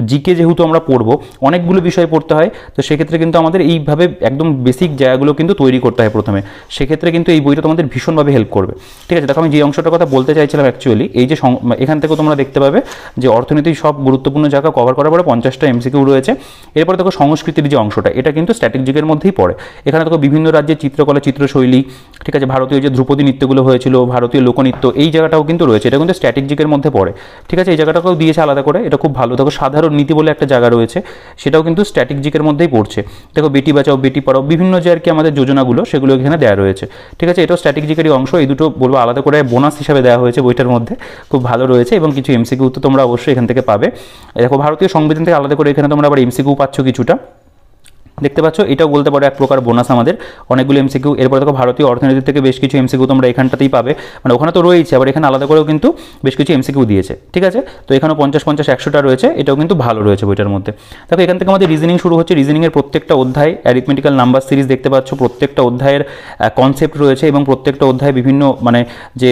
জিকে যেহেতু আমরা পড়বো অনেকগুলো বিষয় পড়তে হয়, তো সেক্ষেত্রে কিন্তু আমাদের এইভাবে একদম বেসিক জায়গাগুলো কিন্তু তৈরি করতে হয় প্রথমে, সেক্ষেত্রে কিন্তু এই বইটা তোমাদের ভীষণভাবে হেল্প করবে। ঠিক আছে, দেখো আমি যে অংশটার কথা বলতে চাইছিলাম অ্যাকচুয়ালি এই যে এখান থেকে তোমরা দেখতে পাবে যে অর্থনীতির সব গুরুত্বপূর্ণ জায়গা কভার করার পরে 50টা এমসিকিউ রয়েছে। এরপরে দেখো সংস্কৃতির যে অংশটা, এটা কিন্তু স্ট্র্যাটেজিকের মধ্যেই পড়ে। এখানে দেখো বিভিন্ন রাজ্যের চিত্রকলা চিত্রশৈলী, ঠিক আছে, ভারতীয় যে ধ্রুপদী নৃত্যগুলো হয়েছিল, ভারতীয় লোকনৃত্য, এই জায়গাটাও কিন্তু রয়েছে, এটা কিন্তু স্ট্র্যাটেজিকের মধ্যে পড়ে। ঠিক আছে, এই জায়গাটাকেও দিয়েছে আলাদা করে, এটা খুব ভালো। দেখো সাধারণ নীতি বলে একটা জায়গা রয়েছে, সেটাও কিন্তু স্ট্র্যাটেজিকের মধ্যেই পড়ছে। দেখো বেটি বাঁচাও বেটি পড়াও, বিভিন্ন যে আর কি আমাদের যোজনাগুলো সেগুলো এখানে দেওয়া রয়েছে। ঠিক আছে, এটাও স্ট্র্যাটেজিকেরই অংশ। এই দুটো বলবো আলাদা করে বোনাস হিসাবে দেওয়া হয়েছে বইটার মধ্যে, খুব ভালো রয়েছে। এবং কিছু এমসিকিউ তো তোমরা অবশ্যই এখান থেকে পাবে। দেখো ভারতীয় সংবিধান থেকে আলাদা করে এখানে তোমরা আবার এমসিকিউ পাচ্ছ কিছুটা, দেখতে পাচ্ছ, এটাও বলতে পারো এক প্রকার বোনাস আমাদের, অনেকগুলো এমসিকিউ। এরপর দেখো ভারতীয় অর্থনীতি থেকে বেশ কিছু এমসিকিউ তোমরা এখানটাতেই পাবে, মানে ওখানে তো রয়েছে, আবার এখানে আলাদা করেও কিন্তু বেশ কিছু এমসিকিউ দিয়েছে। ঠিক আছে, তো এখানেও 50-50-100টা রয়েছে, এটাও কিন্তু ভালো রয়েছে বইটার মধ্যে। দেখো এখান থেকে আমাদের রিজনিং শুরু হচ্ছে, রিজনিংয়ের প্রত্যেকটা অধ্যায় অ্যারিথমেটিক্যাল নাম্বার সিরিজ দেখতে পাচ্ছ, প্রত্যেকটা অধ্যায়ের কনসেপ্ট রয়েছে এবং প্রত্যেকটা অধ্যায়ে বিভিন্ন মানে যে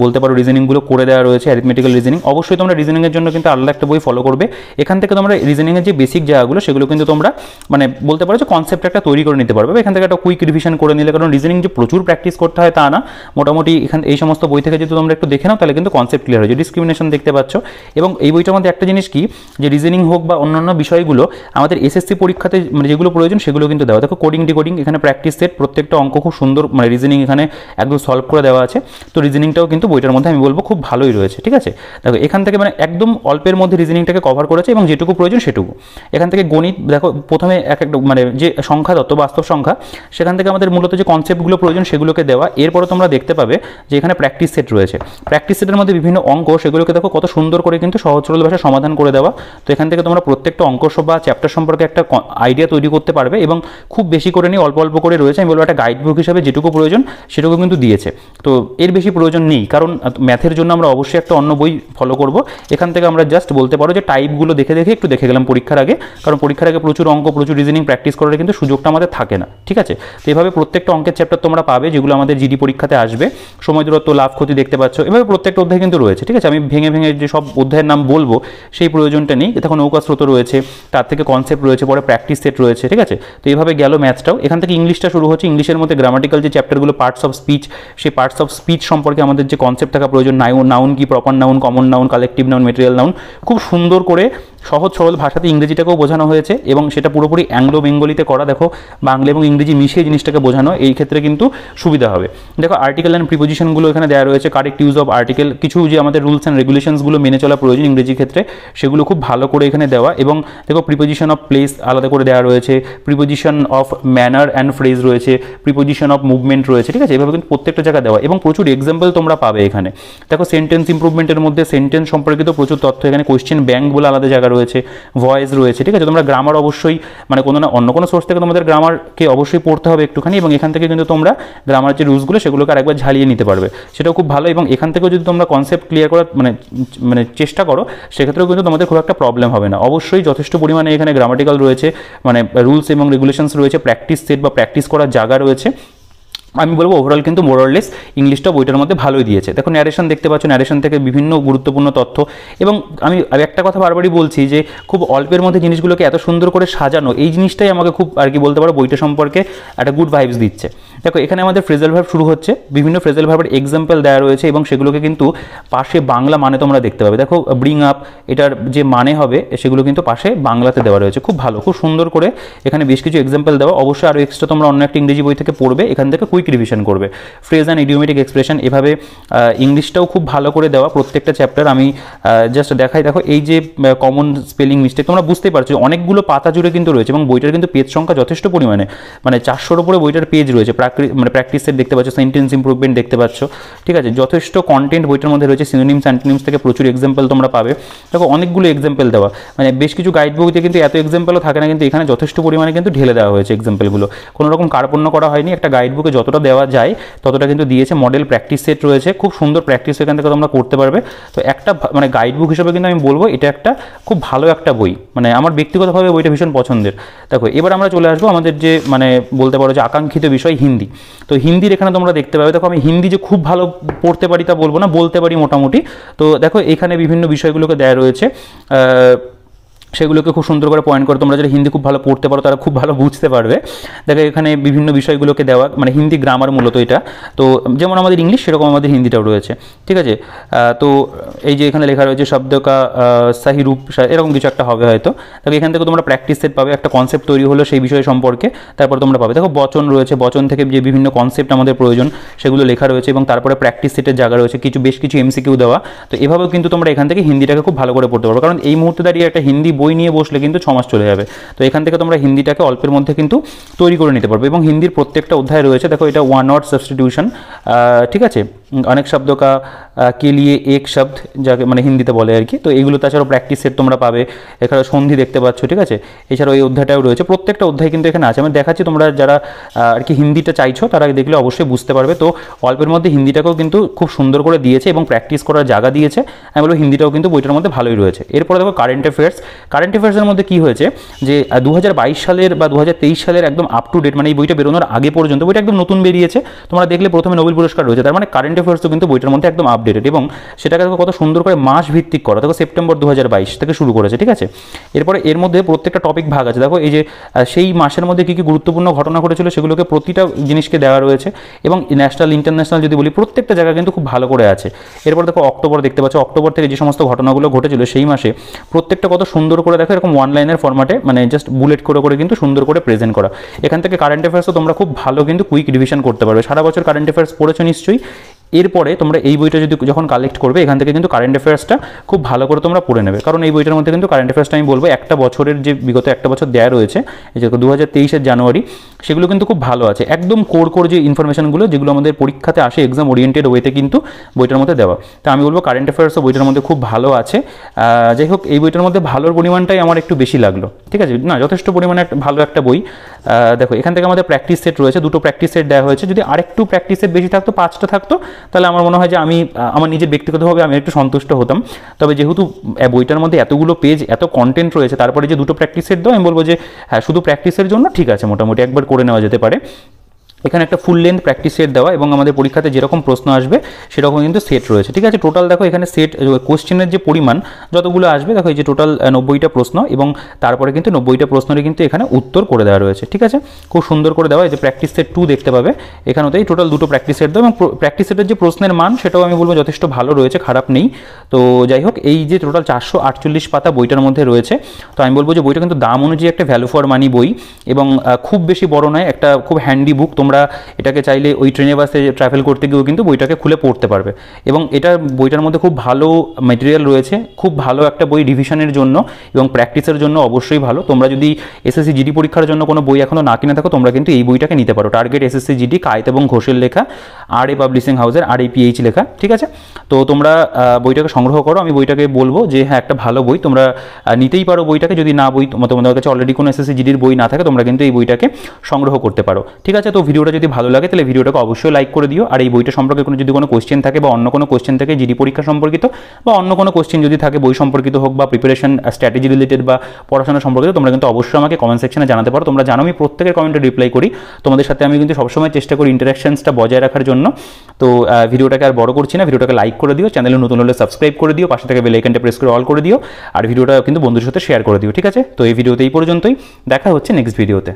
বলতে পারো রিজনিংগুলো করে দেওয়া রয়েছে, অ্যারিথমেটিক্যাল রিজনিং। অবশ্যই তোমরা রিজনিংয়ের জন্য কিন্তু আলাদা একটা বই ফলো করবে। এখান থেকে তোমরা রিজনিংয়ের যে বেসিক জায়গাগুলো সেগুলো কিন্তু তোমরা মানে বলতে পারো যে কনসেপ্ট একটা তৈরি করে নিতে পারবে, এখান থেকে একটা কুইক রিভিশন করে নিলে, কারণ রিজনিং যে প্রচুর প্র্যাকটিস করতে হয় তা না, মোটামুটি এখানে এই সমস্ত বই থেকে যদি তোমরা একটু দেখে নাও তাহলে কিন্তু কনসেপ্ট ক্লিয়ার হয়ে যায়। ডিসক্রিমিনেশন দেখতে পাচ্ছ, এবং এই বইটার মধ্যে একটা জিনিস কি যে রিজনিং হোক বা অন্যান্য বিষয়গুলো আমাদের এসএসসি পরীক্ষাতে মানে যেগুলো প্রয়োজন সেগুলো কিন্তু দেওয়া। দেখো কোডিং ডিকোডিং, এখানে প্র্যাকটিস সেট, প্রত্যেকটা অঙ্ক খুব সুন্দর, মানে রিজনিং এখানে একদম সলভ করে দেওয়া আছে। তো রিজনিংটাও কিন্তু বইটার মধ্যে আমি বলবো খুব ভালোই রয়েছে। ঠিক আছে, দেখো এখান থেকে মানে একদম অল্পের মধ্যে রিজনিংটাকে কভার করেছে এবং যেটুকু প্রয়োজন সেটুকু। এখান থেকে গণিত, দেখো প্রথমে এক একটা মানে যে সংখ্যা তত্ত্ব বাস্তব সংখ্যা, সেখান থেকে আমাদের মূলত যে কনসেপ্টগুলো প্রয়োজন সেগুলোকে দেওয়া। এরপরে তোমরা দেখতে পাবে যে এখানে প্র্যাকটিস সেট রয়েছে, প্র্যাকটিস সেটের মধ্যে বিভিন্ন অঙ্ক, সেগুলোকে দেখো কত সুন্দর করে কিন্তু সহজ সরল ভাষায় সমাধান করে দেওয়া। তো এখান থেকে তোমরা প্রত্যেকটা অঙ্ক বা চ্যাপ্টার সম্পর্কে একটা আইডিয়া তৈরি করতে পারবে, এবং খুব বেশি করে নিয়ে অল্প অল্প করে রয়েছে। আমি বলবো একটা গাইড বুক হিসাবে যেটুকু প্রয়োজন সেটুকু কিন্তু দিয়েছে, তো এর বেশি প্রয়োজন নেই, কারণ ম্যাথের জন্য আমরা অবশ্যই একটা অন্য বই ফলো করব। এখান থেকে আমরা জাস্ট বলতে পারো যে টাইপগুলো দেখে দেখে একটু দেখে গেলাম পরীক্ষার আগে, কারণ পরীক্ষার আগে প্রচুর অঙ্ক প্রচুর রিজনিং প্র্যাকটিস করার কিন্তু সুযোগটা আমাদের থাকে না। ঠিক আছে, তো এভাবে প্রত্যেকটা অঙ্কের চ্যাপ্টার তোমরা পাবে যেগুলো আমাদের জিডি পরীক্ষাতে আসবে। সময় দূরত্ব, লাভ ক্ষতি দেখতে পাচ্ছ, এভাবে প্রত্যেকটা অধ্যায় কিন্তু রয়েছে। ঠিক আছে, আমি ভেঙে ভেঙে যে সব অধ্যায়ের নাম বলবো সেই প্রয়োজনটা নেই। দেখো নৌকা স্রোত রয়েছে, তার থেকে কনসেপ্ট রয়েছে, পরে প্র্যাকটিস সেট রয়েছে। ঠিক আছে, তো এইভাবে গেল ম্যাথসটাও। এখান থেকে ইংলিশটা শুরু হচ্ছে, ইংলিশের মধ্যে গ্রামাটিক্যাল যে চ্যাপ্টারগুলো, পার্টস অফ স্পিচ, সেই পার্টস অফ স্পিচ সম্পর্কে আমাদের যে কনসেপ্ট থাকা প্রয়োজন, নাউন কি, proper noun, common noun, collective noun, material noun, খুব সুন্দর করে সহজ সরল ভাষাতে ইংরেজিটাকেও বোঝানো হয়েছে, এবং সেটা পুরোপুরি অ্যাংলো বেঙ্গলি বেঙ্গলিতে করা, দেখো বাংলা এবং ইংরেজি মিশিয়ে জিনিসটাকে বোঝানো, এই ক্ষেত্রে কিন্তু সুবিধা হবে। দেখো আর্টিকেল অ্যান্ড প্রিপোজিশনগুলো এখানে দেওয়া রয়েছে, কারেক্ট ইউজ অফ আর্টিকেল, কিছু যে আমাদের রুলস অ্যান্ড রেগুলেশনসগুলো মেনে চলা প্রয়োজন ইংরেজি ক্ষেত্রে, সেগুলো খুব ভালো করে এখানে দেওয়া। এবং দেখো প্রিপোজিশন অফ প্লেস আলাদা করে দেওয়া রয়েছে, preposition of manner and phrase রয়েছে, প্রিপোজিশন অফ মুভমেন্ট রয়েছে, ঠিক আছে, এভাবে কিন্তু প্রত্যেকটা জায়গায় দেওয়া এবং প্রচুর এক্সাম্পল তোমরা পাবে এখানে। দেখো সেন্টেন্স ইমপ্রুভমেন্টের মধ্যে সেন্টেন্স সম্পর্কিত প্রচুর তথ্য, এখানে কোয়েশ্চেন ব্যাংক বলে আলাদা জায়গা রয়েছে, ভয়েস রয়েছে, ঠিক আছে। তোমরা গ্রামার অবশ্যই মানে কোনো না অন্য কোনো সোর্স থেকে তোমাদের গ্রামারকে অবশ্যই পড়তে হবে একটুখানি, এবং এখান থেকে কিন্তু তোমরা গ্রামার যে রুলসগুলো সেগুলোকে আরেকবার ঝালিয়ে নিতে পারবে, সেটাও খুব ভালো। এবং এখান থেকেও যদি তোমরা কনসেপ্ট ক্লিয়ার করার মানে চেষ্টা করো, সেক্ষেত্রেও কিন্তু তোমাদের খুব একটা প্রবলেম হবে না। অবশ্যই যথেষ্ট পরিমাণে এখানে গ্রামাটিক্যাল রয়েছে, মানে রুলস এবং রেগুলেশনস রয়েছে, প্র্যাকটিস সেট বা প্র্যাকটিস করার জায়গা রয়েছে। আমি বলবো ওভারঅল কিন্তু মোরলেস ইংলিশটা বইটার মধ্যে ভালোই দিয়েছে। দেখো ন্যারেশন দেখতে পাচ্ছ, ন্যারেশন থেকে বিভিন্ন গুরুত্বপূর্ণ তথ্য, এবং আমি একটা কথা বারবারই বলছি যে খুব অল্পের মধ্যে জিনিসগুলোকে এত সুন্দর করে সাজানো, এই জিনিসটাই আমাকে খুব আর কি বলতে পারো বইটা সম্পর্কে একটা গুড ভাইবস দিচ্ছে। দেখো এখানে আমাদের ফ্রেজাল ভার্ব শুরু হচ্ছে, বিভিন্ন ফ্রেজাল ভার্বের এক্সাম্পল দেওয়া রয়েছে এবং সেগুলোকে কিন্তু পাশে বাংলা মানে তোমরা দেখতে পাবে। দেখো ব্রিং আপ, এটার যে মানে হবে সেগুলো কিন্তু পাশে বাংলাতে দেওয়া রয়েছে, খুব ভালো, খুব সুন্দর করে এখানে বেশ কিছু এক্সাম্পল দেওয়া। অবশ্যই আরও এক্সট্রা তোমরা অন্য একটা ইংরেজি বই থেকে পড়বে, এখান থেকে কুইক রিভিশন করবে। ফ্রেজ অ্যান্ড ইডিওমেটিক এক্সপ্রেশন, এভাবে ইংলিশটাও খুব ভালো করে দেওয়া প্রত্যেকটা চ্যাপ্টার। আমি জাস্ট দেখাই, দেখো এই যে কমন স্পেলিং মিস্টেক তোমরা বুঝতেই পারছো, অনেকগুলো পাতা জুড়ে কিন্তু রয়েছে এবং বইটার কিন্তু পেজ সংখ্যা যথেষ্ট পরিমাণে, মানে 400-র উপরে বইটার পেজ রয়েছে। প্র্যাকটিস সেট দেখতে পাচ্ছ, সেন্টেন্স ইমপ্রুভমেন্ট দেখতে পাচ্ছ, ঠিক আছে, যথেষ্ট কন্টেন্ট বইটার মধ্যে রয়েছে। সিনোনিমস অ্যান্টোনিমস থেকে প্রচুর এক্সাম্পল তোমরা পাবে। দেখো অনেকগুলো এক্সাম্পল দেওয়া, মানে বেশ কিছু গাইড বইতে কিন্তু এত এক্সাম্পলও থাকে না, কিন্তু এখানে যথেষ্ট পরিমাণে কিন্তু ঢেলে দেওয়া হয়েছে এক্সাম্পলগুলো, কোনো রকম কার্পণ্য করা হয়নি। একটা গাইড বুকে যতটা দেওয়া যায় ততটা কিন্তু দিয়েছে। মডেল প্র্যাকটিস সেট রয়েছে, খুব সুন্দর প্র্যাকটিস এখান থেকে তোমরা করতে পারবে। তো একটা মানে গাইড বুক হিসেবে কিন্তু আমি বলবো এটা একটা খুব ভালো একটা বই, মানে আমার ব্যক্তিগতভাবে বইটা ভীষণ পছন্দের। দেখো এবার আমরা চলে আসবো আমাদের যে মানে বলতে পারো যে আকাঙ্ক্ষিত বিষয় হিন্দি। তো হিন্দির এখানে তোমরা দেখতে পাবে, দেখো আমি হিন্দি যে খুব ভালো পড়তে পারি তা বলবো না, বলতে পারি মোটামুটি। তো দেখো এখানে বিভিন্ন বিষয়গুলোকে দেওয়া রয়েছে, সেগুলোকে খুব সুন্দর করে পয়েন্ট করে তোমরা যারা হিন্দি খুব ভালো পড়তে পারো তারা খুব ভালো বুঝতে পারবে। দেখো এখানে বিভিন্ন বিষয়গুলোকে দেওয়া, মানে হিন্দি গ্রামার মূলত এটা। তো যেমন আমাদের ইংলিশ সেরকম আমাদের হিন্দিটাও রয়েছে, ঠিক আছে। তো এই যে এখানে লেখা রয়েছে শব্দ কা সাহি রূপ, এরকম কিছু একটা হবে হয়তো। দেখো এখান থেকে তোমরা প্র্যাকটিস সেট পাবে, একটা কনসেপ্ট তৈরি হলো সেই বিষয় সম্পর্কে, তারপর তোমরা পাবে। দেখো বচন রয়েছে, বচন থেকে যে বিভিন্ন কনসেপ্ট আমাদের প্রয়োজন সেগুলো লেখা রয়েছে, এবং তারপরে প্র্যাকটিস সেটের জায়গা রয়েছে, বেশ কিছু এমসিকিউ দেওয়া। তো এভাবেও কিন্তু তোমরা এখান থেকে হিন্দিটাকে খুব ভালো করে পড়তে পারো, কারণ এই মুহূর্তে দাঁড়িয়ে একটা হিন্দি বই নিয়ে বসলে কিন্তু 6 মাস চলে যাবে। তো এখান থেকে তোমরা হিন্দিটাকে অল্পের মধ্যে কিন্তু তৈরি করে নিতে পারবে। এবং হিন্দির প্রত্যেকটা অধ্যায় রয়েছে, দেখো এটা ওয়ান ওয়ার্ড সাবস্টিটিউশন, ঠিক আছে, অনেক শব্দ কা কে লিয়ে এক শব্দ, যাকে মানে হিন্দিতে বলে আর কি। তো এইগুলো তাছাড়াও প্র্যাকটিস সেট তোমরা পাবে, এখানে সন্ধি দেখতে পাচ্ছ, ঠিক আছে। এছাড়াও এই অধ্যায়টাও রয়েছে, প্রত্যেকটা অধ্যায় কিন্তু এখানে আছে। আমি দেখাচ্ছি, তোমরা যারা আর কি হিন্দিটা চাইছো তারা দেখলে অবশ্যই বুঝতে পারবে। তো অল্পের মধ্যে হিন্দিটাকেও কিন্তু খুব সুন্দর করে দিয়েছে এবং প্র্যাকটিস করার জায়গা দিয়েছে। আমি বলবো হিন্দিটাও কিন্তু বইটার মধ্যে ভালোই রয়েছে। এরপরে দেখো কারেন্ট অ্যাফেয়ার্স। কারেন্ট অ্যাফেয়ার্সের মধ্যে কী হয়েছে যে 2022 সালের বা 2023 সালের একদম আপ টু ডেট, মানে এই বইটা বেরোনোর আগে পর্যন্ত বইটা একদম নতুন বেরিয়েছে। তোমরা দেখলে প্রথমে নোবেল পুরস্কার রয়েছে, তার মানে কারেন্ট অ্যাফেয়ার্সও কিন্তু বইটার মধ্যে একদম আপডেটেড, এবং সেটাকে কত সুন্দর করে মাস ভিত্তিক করা। দেখো সেপ্টেম্বর 2022 থেকে শুরু করেছে, ঠিক আছে। এরপরে এর মধ্যে প্রত্যেকটা টপিক ভাগ আছে। দেখো এই যে সেই মাসের মধ্যে কী কী গুরুত্বপূর্ণ ঘটনা ঘটেছিল সেগুলোকে প্রতিটা জিনিসকে দেওয়া রয়েছে, এবং ন্যাশনাল ইন্টারন্যাশনাল যদি বলি প্রত্যেকটা জায়গা কিন্তু খুব ভালো করে আছে। এরপর দেখো অক্টোবর দেখতে পাচ্ছ, অক্টোবর থেকে যে সমস্ত ঘটনাগুলো ঘটেছিল সেই মাসে প্রত্যেকটা কত সুন্দর করে দেখো এরকম ওয়ান লাইনের ফরম্যাটে, মানে জাস্ট বুলেট করে করে কিন্তু সুন্দর করে প্রেজেন্ট করা। এখান থেকে কারেন্ট অ্যাফেয়ার্সও তোমরা খুব ভালো কিন্তু কুইক রিভিশন করতে পারবে। সারা বছর কারেন্ট অ্যাফেয়ার্স পড়েছো নিশ্চয়ই, এরপরে তোমরা এই বইটা যদি যখন কালেক্ট করবে এখান থেকে কিন্তু কারেন্ট অ্যাফেয়ার্সটা খুব ভালো করে তোমরা পড়ে নেবে, কারণ এই বইটার মধ্যে কিন্তু কারেন্ট অ্যাফেয়ার্সটা আমি বলবো একটা বছরের যে বিগত একটা বছর দেওয়া রয়েছে, এই যে 2023 জানুয়ারি, সেগুলো কিন্তু খুব ভালো আছে। একদম কোর যে ইনফরমেশনগুলো যেগুলো আমাদের পরীক্ষাতে আসে এক্সাম ওরিয়েন্টেড ওয়েতে কিন্তু বইটার মধ্যে দেওয়া। তো আমি বলবো কারেন্ট অ্যাফেয়ার্সও বইটার মধ্যে খুব ভালো আছে। যাই হোক এই বইটার মধ্যে ভালোর পরিমাণটাই আমার একটু বেশি লাগলো, ঠিক আছে, না যথেষ্ট পরিমাণে ভালো একটা বই। দেখো এখান থেকে আমাদের প্র্যাকটিস সেট রয়েছে, 2টো প্র্যাকটিস সেট দেওয়া হয়েছে। যদি আরেকটু প্র্যাকটিস সেট বেশি থাকতো, 5টা থাকতো, তাহলে আমার মনে হয় যে আমি আমার নিজের ব্যক্তিগতভাবে আমি একটু সন্তুষ্ট হতাম। তবে যেহেতু বইটার মধ্যে এতগুলো পেজ, এত কন্টেন্ট রয়েছে, তারপরে যে 2টো প্র্যাকটিস সেট দাও, আমি বলবো যে হ্যাঁ শুধু প্র্যাকটিসের জন্য ঠিক আছে, মোটামুটি একবার করে নেওয়া যেতে পারে। এখানে একটা ফুল লেন্থ প্র্যাকটিস সেট দেওয়া এবং আমাদের পরীক্ষাতে যেরকম প্রশ্ন আসবে সেরকম কিন্তু সেট রয়েছে। ঠিক আছে, টোটাল দেখো এখানে সেট কোশ্চেনের যে পরিমাণ যতগুলো আসবে, দেখো এই যে টোটাল 90টা প্রশ্ন এবং তারপরে কিন্তু 90টা প্রশ্নের কিন্তু এখানে উত্তর করে দেওয়া রয়েছে। ঠিক আছে, খুব সুন্দর করে দেওয়া। এই যে প্র্যাকটিস সেট 2 দেখতে পাবে এখানেতেই টোটাল 2টো প্র্যাকটিস সেট দেওয়া এবং প্র্যাকটিস সেটের যে প্রশ্নের মান সেটাও আমি বলবো যথেষ্ট ভালো রয়েছে, খারাপ নেই। তো যাই হোক, এই যে টোটাল 448 পাতা বইটার মধ্যে রয়েছে, তো আমি বলবো যে বইটা কিন্তু দাম অনুযায়ী একটা ভ্যালু ফর মানি বই এবং খুব বেশি বড় নয়, একটা খুব হ্যান্ডি বুক। তোমরা এটাকে চাইলে ওই ট্রেনে বাসে ট্রাভেল করতে গিয়েও কিন্তু বইটাকে খুলে পড়তে পারবে এবং এটা বইটার মধ্যে খুব ভালো ম্যাটেরিয়াল রয়েছে, খুব ভালো একটা বই রিভিশনের জন্য এবং প্র্যাকটিসের জন্য অবশ্যই ভালো। তোমরা যদি এসএসসি জিডি পরীক্ষার জন্য কোনো বই এখনও না কিনে থাকো, তোমরা কিন্তু এই বইটাকে নিতে পারো। টার্গেট এসএসসি জিডি, কায়েত এবং ঘোষের লেখা, আর এ পাবলিশিং হাউসের RAPH লেখা। ঠিক আছে, তো তোমরা বইটাকে সংগ্রহ করো। আমি বইটাকে বলবো যে হ্যাঁ, একটা ভালো বই, তোমরা নিতেই পারো বইটাকে। যদি না বই তোমাদের কাছে অলরেডি কোনো এসএসসি জিডির বই না থাকে, তোমরা কিন্তু এই বইটাকে সংগ্রহ করতে পারো। ঠিক আছে, তো ভিডিওটা যদি ভালো লাগে তাহলে ভিডিওটাকে অবশ্যই লাইক করে দিও। আর এই বইটা সম্পর্কে যদি কোনো কোশ্চেন থাকে বা অন্য কোনো কোশ্চেন থাকে জিডি পরীক্ষা সম্পর্কিত বা অন্য কোনো কোশ্চেন যদি থাকে বই সম্পর্কিত হোক বা প্রিপারেশন স্ট্র্যাটেজি রিলেটেড বা পড়াশোনা সম্পর্কিত, তোমরা কিন্তু অবশ্যই আমাকে কমেন্ট সেকশনে জানাতে পারো। তোমরা জানো আমি প্রত্যেকের কমেন্টে রিপ্লাই করি, তোমাদের সাথে আমি কিন্তু সবসময় চেষ্টা করি ইন্টারাকশনসটা বজায় রাখার জন্য। তো ভিডিওটাকে আর বড় করছি না, ভিডিওটাকে লাইক করে দিও, চ্যানেলে নতুন হলে সাবস্ক্রাইব করে দিও, পাশে থেকে বেল আইকনটা প্রেস করে অল করে দিও আর ভিডিওটা কিন্তু বন্ধুদের সাথে শেয়ার করে দিও। ঠিক আছে, তো এই ভিডিওতে এই পর্যন্তই, দেখা হচ্ছে নেক্সট ভিডিওতে।